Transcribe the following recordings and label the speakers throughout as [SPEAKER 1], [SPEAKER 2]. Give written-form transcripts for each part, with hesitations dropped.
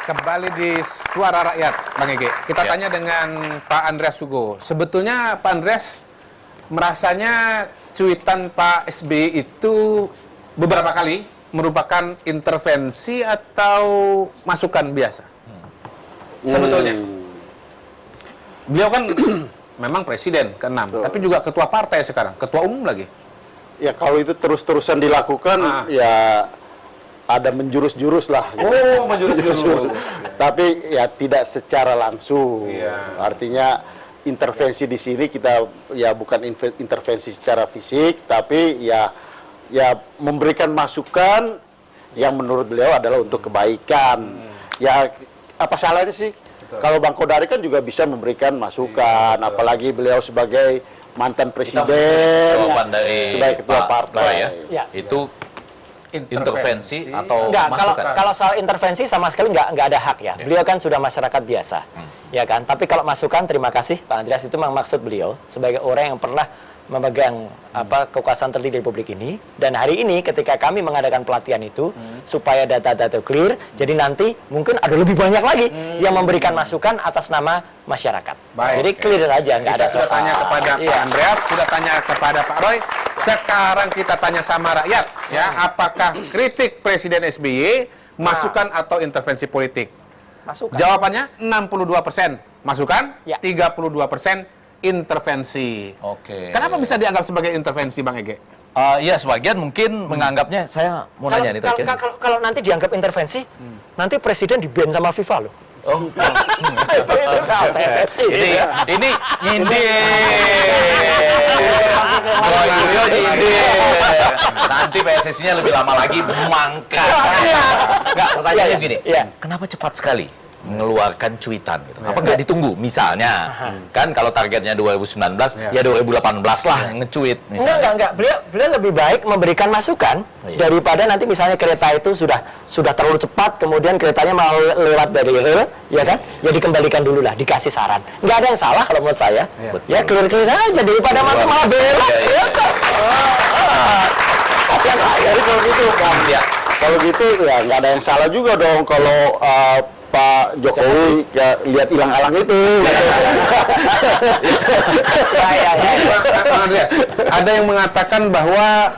[SPEAKER 1] Kembali di Suara Rakyat, Bang Ege. Kita tanya dengan Pak Andreas Hugo. Sebetulnya Pak Andreas merasanya cuitan Pak SBY itu beberapa kali merupakan intervensi atau masukan biasa? Sebetulnya. Beliau kan memang presiden ke-6, tapi juga ketua partai sekarang, ketua umum lagi.
[SPEAKER 2] Ya kalau itu terus-terusan dilakukan, ya ada menjurus-jurus lah. Gitu.
[SPEAKER 1] Oh, menjurus-jurus.
[SPEAKER 2] Tapi ya tidak secara langsung.
[SPEAKER 1] Iya.
[SPEAKER 2] Artinya intervensi di sini kita ya bukan intervensi secara fisik, tapi ya memberikan masukan yang menurut beliau adalah untuk kebaikan. Ya apa salahnya sih? Betul. Kalau Bang Kodari kan juga bisa memberikan masukan, apalagi beliau sebagai mantan presiden, sebagai ketua partai.
[SPEAKER 3] Ya.
[SPEAKER 4] Itu intervensi atau
[SPEAKER 3] Enggak,
[SPEAKER 4] masukan?
[SPEAKER 3] kalau soal intervensi sama sekali nggak ada hak ya. Beliau kan sudah masyarakat biasa, ya kan. Tapi kalau masukan, terima kasih Pak Andreas, itu memang maksud beliau sebagai orang yang pernah memegang kekuasaan tertinggi di Republik ini. Dan hari ini ketika kami mengadakan pelatihan itu supaya data-data clear, jadi nanti mungkin ada lebih banyak lagi yang memberikan masukan atas nama masyarakat.
[SPEAKER 1] Baik.
[SPEAKER 3] Jadi clear saja, nggak ada
[SPEAKER 1] Kita sudah tanya kepada Pak Andreas, sudah tanya kepada Pak Roy. Sekarang kita tanya sama rakyat, ya, apakah kritik Presiden SBY masukan atau intervensi politik?
[SPEAKER 3] Masukan.
[SPEAKER 1] Jawabannya 62% masukan,
[SPEAKER 3] Ya.
[SPEAKER 1] 32% intervensi.
[SPEAKER 4] Oke.
[SPEAKER 1] Kenapa bisa dianggap sebagai intervensi, Bang Ege?
[SPEAKER 4] Iya, sebagian mungkin menganggapnya, saya mau nanya nih terakhir.
[SPEAKER 3] Kalau nanti dianggap intervensi, nanti presiden di-ban sama FIFA loh.
[SPEAKER 4] Oh,
[SPEAKER 3] itu soal PSSI.
[SPEAKER 4] ini nyindir. Nanti PSSI-nya lebih lama lagi memangkat. Enggak, pertanyaannya begini.
[SPEAKER 3] Iya.
[SPEAKER 4] Kenapa cepat sekali mengeluarkan cuitan gitu? Apa nggak ditunggu? Misalnya, kan kalau targetnya 2019, ya 2018 lah yang nge-tweet.
[SPEAKER 3] Enggak. Beliau lebih baik memberikan masukan daripada nanti misalnya kereta itu sudah terlalu cepat, kemudian keretanya malah lewat dari rel, ya kan? Ya dikembalikan dulu lah, dikasih saran. Nggak ada yang salah kalau menurut saya. Ya clear aja daripada malah belok. Ya kan? Kasihan saya.
[SPEAKER 2] Jadi kalau gitu, kalau gitu ya nggak ada yang salah juga dong kalau Pak Jokowi ya lihat ilang-alang itu.
[SPEAKER 1] Bang Andreas, ada yang mengatakan bahwa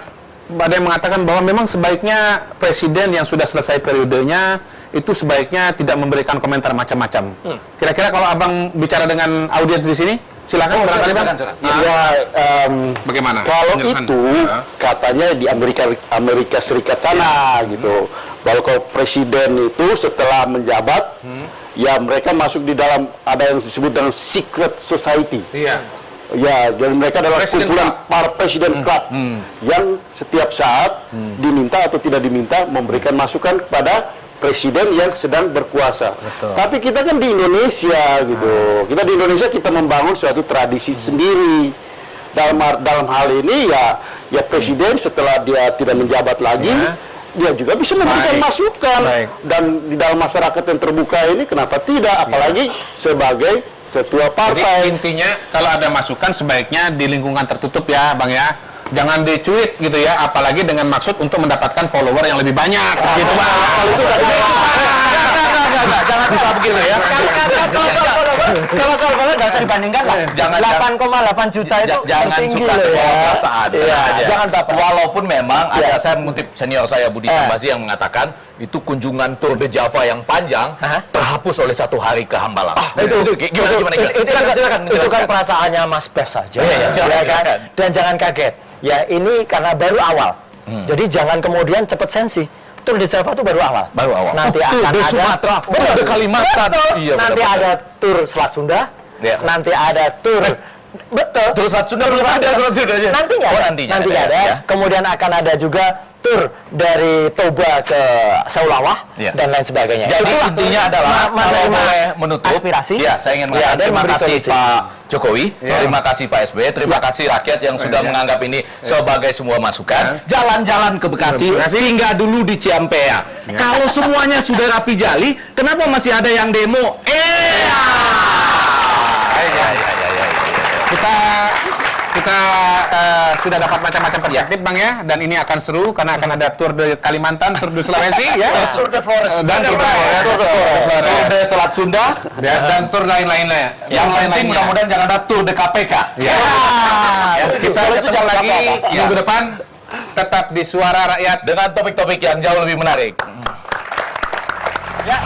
[SPEAKER 1] memang sebaiknya presiden yang sudah selesai periodenya itu sebaiknya tidak memberikan komentar macam-macam. Kira-kira kalau Abang bicara dengan audiens di sini, silakan.
[SPEAKER 4] Silakan.
[SPEAKER 1] Bagaimana?
[SPEAKER 2] Kalau itu katanya di Amerika Serikat sana gitu. Bahwa kalau presiden itu setelah menjabat, ya mereka masuk di dalam ada yang disebut dengan secret society.
[SPEAKER 1] Iya.
[SPEAKER 2] Ya, dan mereka adalah
[SPEAKER 1] President
[SPEAKER 2] kumpulan
[SPEAKER 1] Club.
[SPEAKER 2] para presiden club yang setiap saat diminta atau tidak diminta memberikan masukan kepada presiden yang sedang berkuasa.
[SPEAKER 1] Betul.
[SPEAKER 2] Tapi kita kan di Indonesia gitu. Kita di Indonesia kita membangun suatu tradisi sendiri. Dalam hal ini ya presiden setelah dia tidak menjabat lagi, dia juga bisa memberikan masukan. Dan di dalam masyarakat yang terbuka ini kenapa tidak? Apalagi sebagai ketua partai.
[SPEAKER 1] Jadi intinya kalau ada masukan sebaiknya di lingkungan tertutup ya, Bang ya. Jangan di-tweet gitu ya, apalagi dengan maksud untuk mendapatkan follower yang lebih banyak. Gitu, Bang. Kalau itu
[SPEAKER 4] Jangan suka begitu ya.
[SPEAKER 3] Kalau soal follower nggak usah dibandingkan lah. 8,8 juta itu
[SPEAKER 4] Jangan
[SPEAKER 3] tertinggi
[SPEAKER 4] suka
[SPEAKER 3] loh ya.
[SPEAKER 4] perasaan.
[SPEAKER 3] Jangan baper.
[SPEAKER 4] Walaupun memang ada, saya mengutip senior saya Budi Sambasi yang mengatakan itu kunjungan Tour de Java yang panjang terhapus oleh 1 hari ke Hambalang. Gimana?
[SPEAKER 3] Itu kan perasaannya Mas Bes saja.
[SPEAKER 4] Silakan.
[SPEAKER 3] kan? Dan jangan kaget. Ya ini karena baru awal. Jadi jangan kemudian cepet sensi. Tour de Java itu baru awal. Nanti akan ada
[SPEAKER 4] Sumatera, ada Kalimantan.
[SPEAKER 3] Nanti ada Tour Selat Sunda. Nanti ada Tour
[SPEAKER 4] Tour Selat Sunda belum ada.
[SPEAKER 3] Nantinya ada. Kemudian akan ada juga tur dari Toba ke Saulawah dan lain sebagainya.
[SPEAKER 4] Jadi intinya adalah kalau boleh menutup
[SPEAKER 3] aspirasi.
[SPEAKER 4] Ya, saya ingin mengatakan terima kasih Pak Jokowi, terima kasih Pak SBY, terima kasih rakyat yang sudah menganggap ini sebagai semua masukan. Jalan-jalan ke Bekasi, singgah dulu di Ciampea. Kalau semuanya sudah rapi jali, kenapa masih ada yang demo?
[SPEAKER 1] Kita kita sudah dapat macam-macam perspektif Bang ya, dan ini akan seru karena akan ada tour de Kalimantan, tour de Sulawesi ya.
[SPEAKER 2] Tour de Flores.
[SPEAKER 1] Dan kita
[SPEAKER 4] Tour de Selat Sunda
[SPEAKER 1] dan tour lain-lainnya.
[SPEAKER 4] yang penting mudah-mudahan jangan ada tour de KPK.
[SPEAKER 1] Ya. Kita ketemu lagi minggu depan, tetap di Suara Rakyat.
[SPEAKER 4] Dengan topik-topik yang jauh lebih menarik.
[SPEAKER 3] Ya,